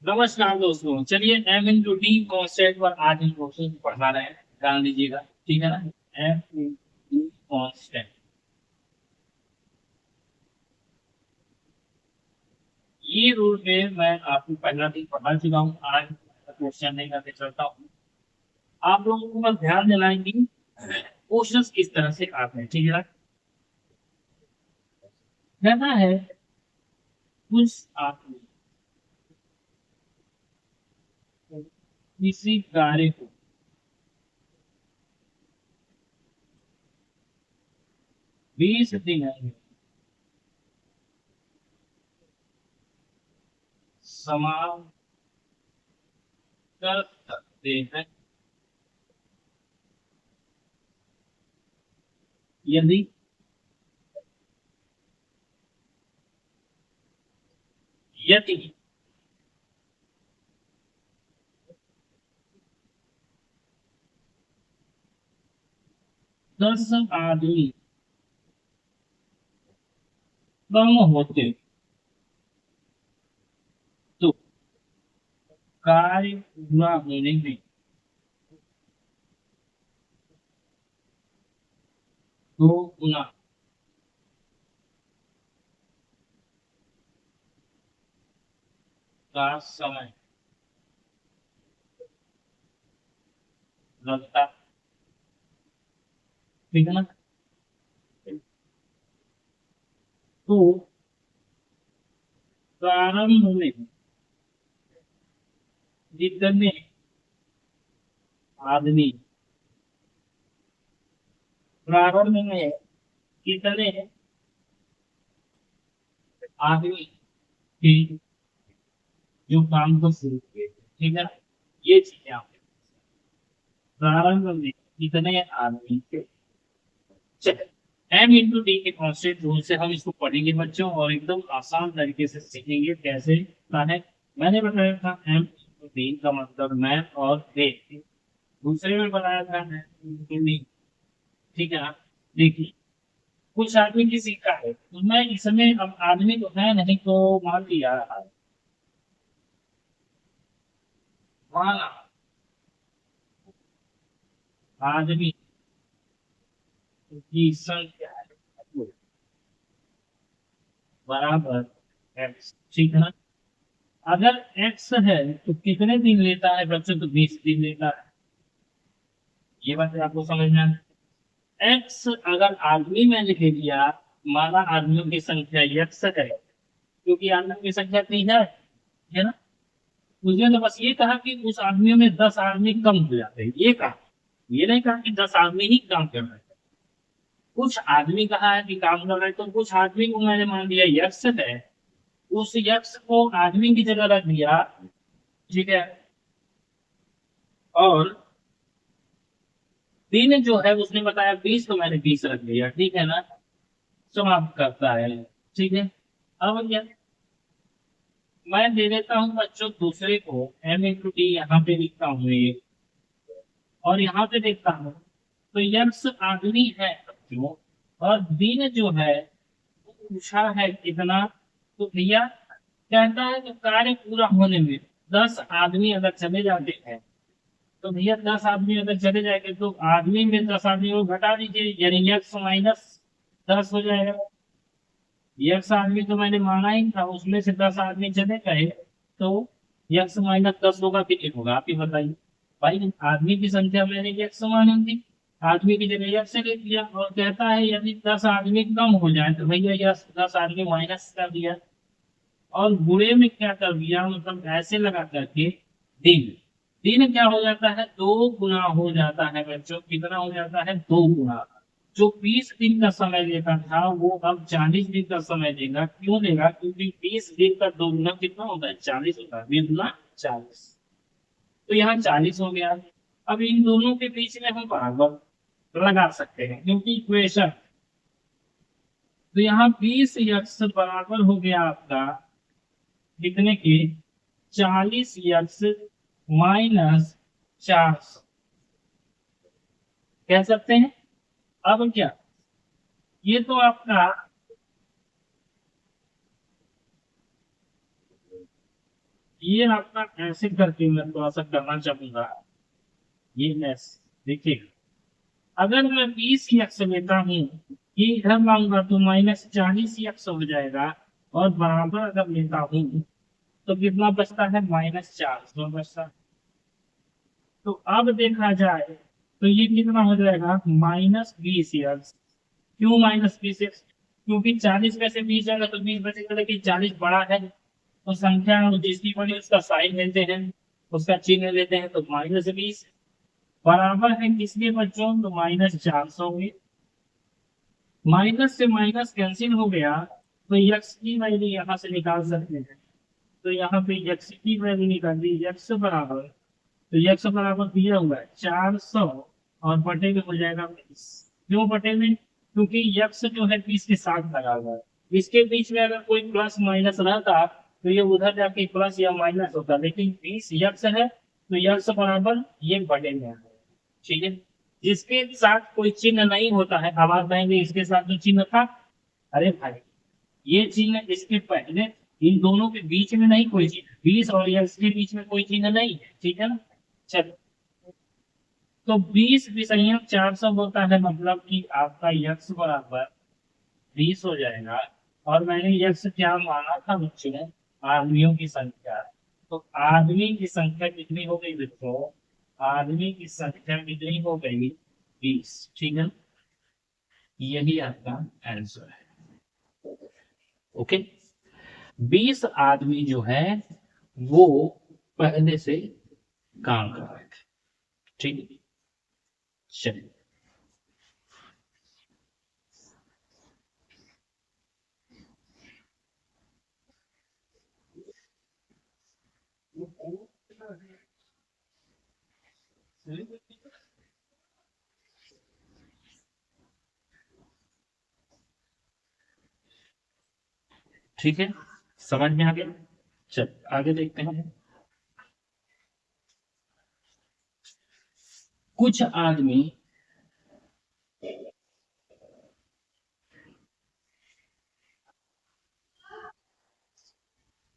नमस्कार दोस्तों, चलिए एम इंटू डी कॉन्स्टेंट पर आज हम क्वेश्चन पढ़ा रहे हैं। ध्यान दीजिएगा, ठीक है ना। एम इंटू डी कॉन्स्टेंट, ये रूल में मैं आपको पहला दिन पढ़ा चुका हूँ। आज क्वेश्चन नहीं करके चलता हूँ। आप लोगों को बस ध्यान दिलाएंगे क्वेश्चन किस तरह से आते हैं, ठीक है ना। कहना है कुछ आदमी किसी कार्य को 20 दिन में समाप्त कर सकते हैं यदि यदि 10 आदमी कम होते तो कार्य पूरा होने में 2 गुना का समय लगता, ठीक है ना। तो प्रारंभ में जितने आदमी प्रारंभ में कितने आदमी थे जो काम को शुरू किए थे, ठीक है ना। ये चीजें आप प्रारंभ में कितने आदमी थे। एम इंटू डी के कॉन्स्टेंट रूल से हम इसको पढ़ेंगे बच्चों, और एकदम आसान तरीके से सीखेंगे कैसे होता है। मैंने बताया था एम इंटू डी का मतलब मैन और डे। दूसरे में बताया था मैन इंटू डी, ठीक है ना। देखिए, कुछ आदमी किसी का है, तो मैं इसमें अब आदमी तो है नहीं, तो मान लिया माना आदमी की संख्या है बराबर एक्स, ठीक है ना। अगर एक्स है तो कितने दिन लेता है बच्चों, तो 20 दिन लेता है। ये बात आपको समझ में एक्स अगर आदमी में लिख दिया, माना आदमियों की संख्या एक्स है, क्योंकि आदमियों की संख्या 3 है ना। उसने तो बस ये कहा कि उस आदमियों में 10 आदमी कम हो जाते हैं, ये कहा। ये नहीं कहा कि 10 आदमी ही काम कर रहे हैं। कुछ आदमी कहा है कि काम कर रहे हैं, तो कुछ आदमी को मैंने मान लिया यक्ष है, उस यक्ष को आदमी की जगह रख दिया, ठीक है। और दिन जो है उसने बताया 20, तो मैंने 20 रख दिया, ठीक है ना। समाप्त करता है, ठीक है। अब क्या, मैं दे देता हूँ बच्चों दूसरे को एम इंटू टी, यहाँ पे लिखता हूँ ये, और यहाँ पे देखता हूँ तो यक्ष आदमी है बच्चों, और दिन जो है वो पूछा है कितना। तो भैया कहता है कि कार्य पूरा होने में 10 आदमी अगर चले जाते हैं, तो भैया 10 आदमी अगर चले जाएंगे तो आदमी में 10 आदमी को घटा दीजिए, यानी यक्स माइनस 10 हो जाएगा। यक्स आदमी तो मैंने माना ही था, उसमें से 10 आदमी चले गए, तो यक्स माइनस 10 होगा, कितने होगा आप ही बताइए। भाई आदमी की संख्या मैंने यक्स मानी थी, आदमी की जगह यक्स ले लिया, और कहता है यदि 10 आदमी कम हो जाए, तो भैया यक्स 10 आदमी माइनस कर दिया, और बुरे में क्या कर दिया, मतलब ऐसे लगा करके दिन। दिन क्या हो जाता है, 2 गुना हो जाता है बच्चों। कितना हो जाता है, 2 गुना। जो 20 दिन का समय लेता था वो अब 40 दिन का समय लेगा। क्यों लेगा, क्योंकि 20 दिन का 2 गुना कितना होता है, 40 होता है। 20 गुना 40, तो यहाँ 40 हो गया। अब इन दोनों के बीच में हम बराबर लगा सकते हैं, क्योंकि इक्वेशन। तो यहाँ 20 बराबर हो गया आपका कितने के, 40 माइनस 400 कह सकते हैं। अब क्या, ये तो आपका ये आपका ऐसे करके मैं थोड़ा सा करना चाहूंगा। ये देखिए, अगर मैं 20 लेता हूँ, ये इधर लाऊंगा तो -40 हो जाएगा। और बराबर अगर लेता हूँ तो कितना बचता है, -400 बचता है। तो अब देखा जाए तो ये कितना हो जाएगा, -20 एक्स। क्यों -20 एक्स? क्योंकि 40 में से 20 जाएगा तो 20 बचेगा, लेकिन 40 बड़ा है तो संख्या जिसकी बड़ी उसका साइन लेते हैं, उसका चिन्ह लेते हैं, तो -20 बराबर है किसके बच्चों, तो -400 में। माइनस से माइनस कैंसिल हो गया तो यक्स की वैल्यू यहाँ से निकाल सकते हैं। तो यहाँ पे यक्स की वैल्यू निकाल दी, यक्स बराबर, तो यक्स बराबर दिया हुआ है 400 और बटे में हो जाएगा 20। क्यों बटे में? क्योंकि यक्स जो है 20 के साथ लगा हुआ है। इसके बीच में अगर कोई प्लस माइनस रहता तो ये उधर जाके प्लस या माइनस होता, लेकिन 20 यक्स है तो यक्स बराबर ये बटे में है। ठीक है, जिसके साथ कोई चिन्ह नहीं होता है, अब आप कहेंगे इसके साथ जो चिन्ह था, अरे भाई ये चिन्ह इसके पहले, इन दोनों के बीच में नहीं कोई चिन्ह, 20 और यक्स के बीच में कोई चिन्ह नहीं है, ठीक है ना। चलो, तो 20 विषयक 400 होता है, मतलब कि आपका यक्स बराबर 20 हो जाएगा। और मैंने यक्स क्या माना था बच्चों, आदमियों की संख्या। तो आदमी की संख्या कितनी हो गई बच्चों, आदमी की संख्या कितनी हो गई, 20। ठीक है, यही आपका आंसर है। ओके, 20 आदमी जो है वो पहले से काम कर रहे थे। ठीक है, चलिए। ठीक है, समझ में आ गया। चल आगे देखते हैं। कुछ आदमी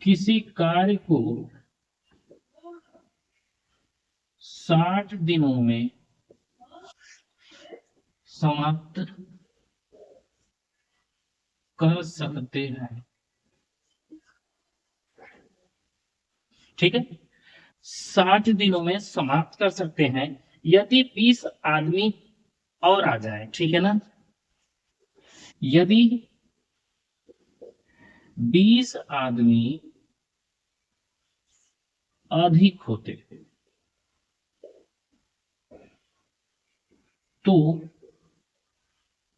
किसी कार्य को 60 दिनों में समाप्त कर सकते हैं। ठीक है, 60 दिनों में समाप्त कर सकते हैं यदि 20 आदमी और आ जाए। ठीक है ना, यदि 20 आदमी अधिक होते तो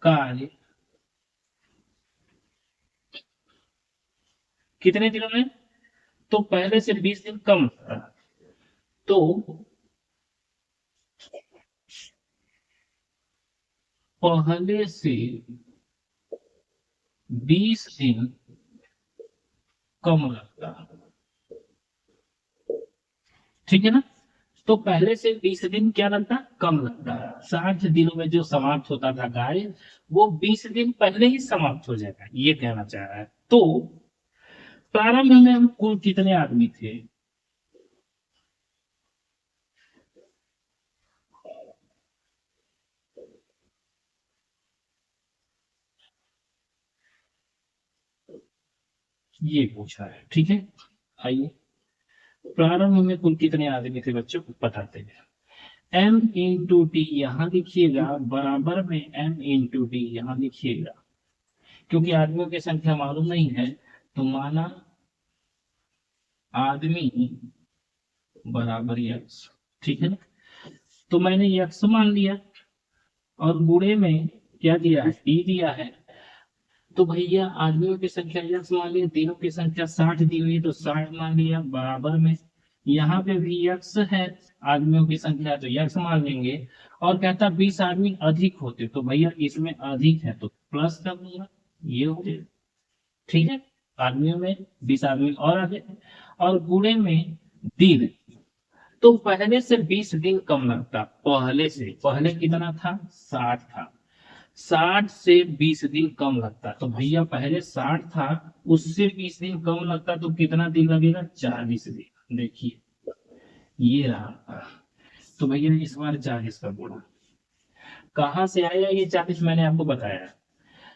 कार्य कितने दिनों में, तो पहले से 20 दिन कम था, तो पहले से 20 दिन कम लगता। ठीक है ना, तो पहले से 20 दिन क्या लगता, कम लगता। 60 दिनों में जो समाप्त होता था कार्य, वो 20 दिन पहले ही समाप्त हो जाएगा, ये कहना चाह रहा है। तो प्रारंभ में हम कुल कितने आदमी थे, ये पूछा है। ठीक है, आइए, प्रारंभ में कुल कितने आदमी थे बच्चों को बताते हैं। m इंटू टी यहां लिखिएगा, बराबर में m इंटू टी यहां लिखिएगा। क्योंकि आदमियों की संख्या मालूम नहीं है, तो माना आदमी बराबर यक्स। ठीक है ना, तो मैंने यक्स मान लिया और गुणे में क्या दिया है, टी दिया है। तो भैया आदमियों की संख्या यक्स मान लिया, दिनों की संख्या 60 दी हुई तो 60 मान लिया, बराबर में यहाँ पे भी यक्स है, आदमियों की संख्या तो यक्स मान लेंगे। और कहता 20 आदमी अधिक होते, तो भैया इसमें अधिक है तो प्लस कर दूंगा, ये हो गया। ठीक है, आदमियों में 20 आदमी और आ गए, और गुणे में दिन, तो पहले से 20 दिन कम लगता। पहले से, पहले कितना था, 60 था, 60 से 20 दिन कम लगता। तो भैया पहले 60 था, उससे 20 दिन कम लगता, तो कितना दिन लगेगा, 40 दिन। देखिए ये रहा। तो भैया इस बार 40 का गुणा कहाँ से आया, ये 40 मैंने आपको बताया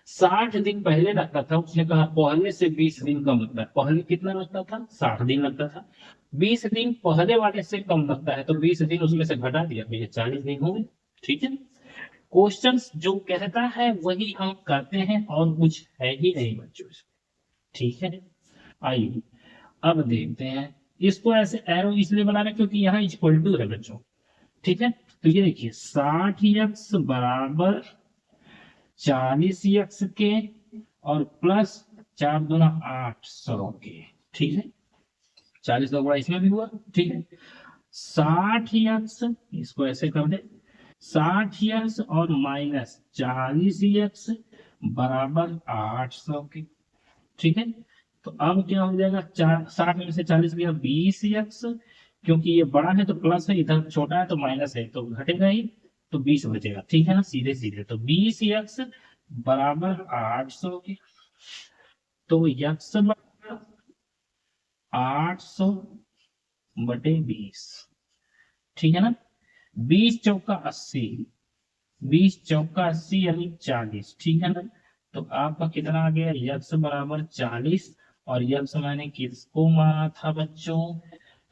60 दिन पहले लगता था, उसने कहा पहले से 20 दिन कम लगता है। पहले कितना लगता था, 60 दिन लगता था। 20 दिन पहले वाले से कम लगता है, तो 20 दिन उसमें से घटा दिया, भैया 40 दिन हो गए। ठीक है, क्वेश्चंस जो कहता है वही हम करते हैं, और कुछ है ही नहीं बच्चों इसमें। ठीक है, आइए अब देखते हैं। इसको ऐसे एरो इसलिए बना रहे हैं क्योंकि यहाँ इक्वल टू है बच्चों। ठीक है, तो ये देखिए 60x बराबर 40x के और प्लस 4×800 के। ठीक है, 40 का गुणा इसमें भी हुआ। ठीक है, 60x, इसको ऐसे कर दे, 60x और माइनस 40x बराबर 800 के। ठीक है, तो अब क्या हो जाएगा, 60 में से 40 गया 20x, क्योंकि ये बड़ा है तो प्लस है, इधर छोटा है तो माइनस है, तो घटेगा ही, तो 20 बचेगा। ठीक है ना, सीधे सीधे तो 20x बराबर 800 के। तो x बराबर 800 बटे 20। ठीक है ना, 20 चौका 80, 20 चौका 80 यानी 40। ठीक है ना, तो आपका कितना आ गया, यक्स बराबर 40, और यक्स मैंने किसको माना था बच्चों,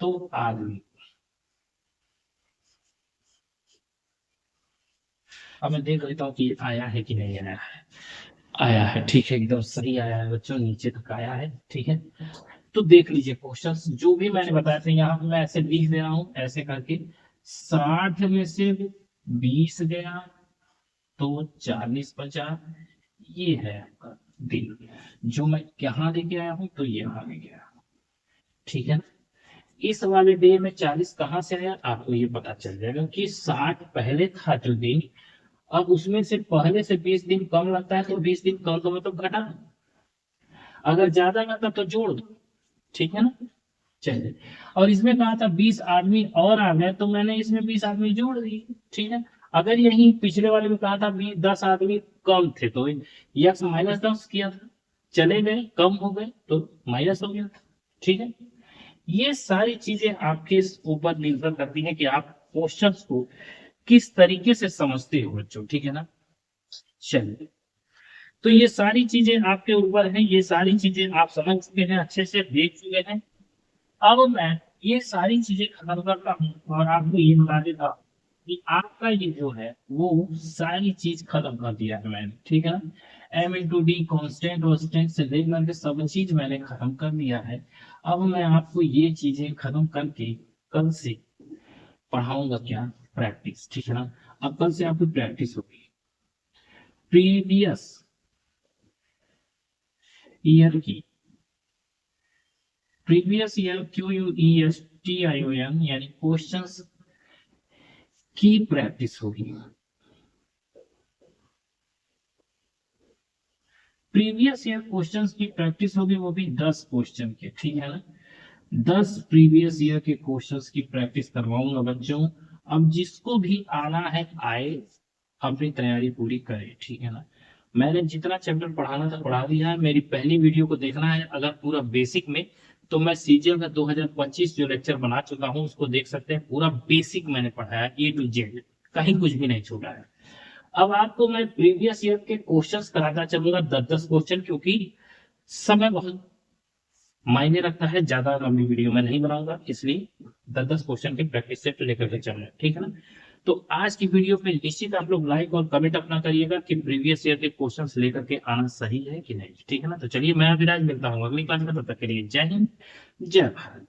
तो आदमी। अब मैं देख लेता हूँ कि आया है कि नहीं आया है। आया है, ठीक है, एकदम सही आया है बच्चों, नीचे तक आया है। ठीक है, तो देख लीजिए क्वेश्चंस जो भी मैंने बताया था, यहाँ पे मैं ऐसे लिख दे रहा हूँ ऐसे करके। 60 में से 20 गया तो 40 बचा। ये है आपका दिन, जो मैं यहाँ लेके आया हूँ, तो यहाँ लेके आया हूँ। ठीक है ना, इस वाले डे में 40 कहाँ से आया आपको ये पता चल जाएगा कि 60 पहले था जो दिन, अब उसमें से पहले से 20 दिन कम लगता है, तो 20 दिन कम तो मतलब घटा, अगर ज्यादा लगता तो जोड़ दो। ठीक है ना, चलिए, और इसमें कहा था 20 आदमी और आ गए, तो मैंने इसमें 20 आदमी जोड़ दिए। ठीक है, अगर यही पिछले वाले में कहा था 10 आदमी कम थे, तो यक्स -10 किया था, चले गए कम हो गए तो माइनस हो गया था। ठीक है, ये सारी चीजें आपके ऊपर निर्भर करती हैं कि आप क्वेश्चंस को किस तरीके से समझते हो बच्चों। ठीक है ना, चलिए, तो ये सारी चीजें आपके ऊपर है, ये सारी चीजें आप समझ चुके हैं, अच्छे से देख चुके हैं। अब मैं ये सारी चीजें खत्म करता हूँ और आपको ये बता देता हूँ कि आपका ये जो है वो सारी चीज खत्म कर दिया है मैंने। ठीक है ना, m×d कांस्टेंट वॉन्स्टेंट से लेकर के सब चीज मैंने खत्म कर दिया है। अब मैं आपको ये चीजें खत्म करके कल से पढ़ाऊंगा क्या, प्रैक्टिस। ठीक है ना, अब कल से आपकी प्रैक्टिस होगी प्रीवियस ईयर की, प्रीवियस ईयर QUESTION यानी क्वेश्चंस की प्रैक्टिस होगी। प्रीवियस ईयर क्वेश्चंस की प्रैक्टिस होगी, वो भी 10 क्वेश्चन के। ठीक है ना, 10 प्रीवियस ईयर के क्वेश्चंस की प्रैक्टिस करवाऊंगा बच्चों। अब जिसको भी आना है आए, अपनी तैयारी पूरी करे। ठीक है ना, मैंने जितना चैप्टर पढ़ाना था पढ़ा दिया है। मेरी पहली वीडियो को देखना है अगर पूरा बेसिक में, तो मैं सीजीएल का 2025 जो लेक्चर बना चुका हूँ उसको देख सकते हैं। पूरा बेसिक मैंने पढ़ाया A to Z, कहीं कुछ भी नहीं छूटा है। अब आपको मैं प्रीवियस ईयर के क्वेश्चंस कराता चलूंगा 10-10 क्वेश्चन, क्योंकि समय बहुत मायने रखता है, ज्यादा लंबी वीडियो में नहीं बनाऊंगा, इसलिए 10-10 क्वेश्चन के प्रैक्टिस सेट लेकर के चल रहे हैं। ठीक है ना, तो आज की वीडियो पे निश्चित आप लोग लाइक और कमेंट अपना करिएगा कि प्रीवियस ईयर के क्वेश्चंस लेकर के आना सही है कि नहीं। ठीक है ना, तो चलिए मैं अभिराज मिलता हूँ अगली क्लास में, तब तक के लिए जय हिंद जय भारत।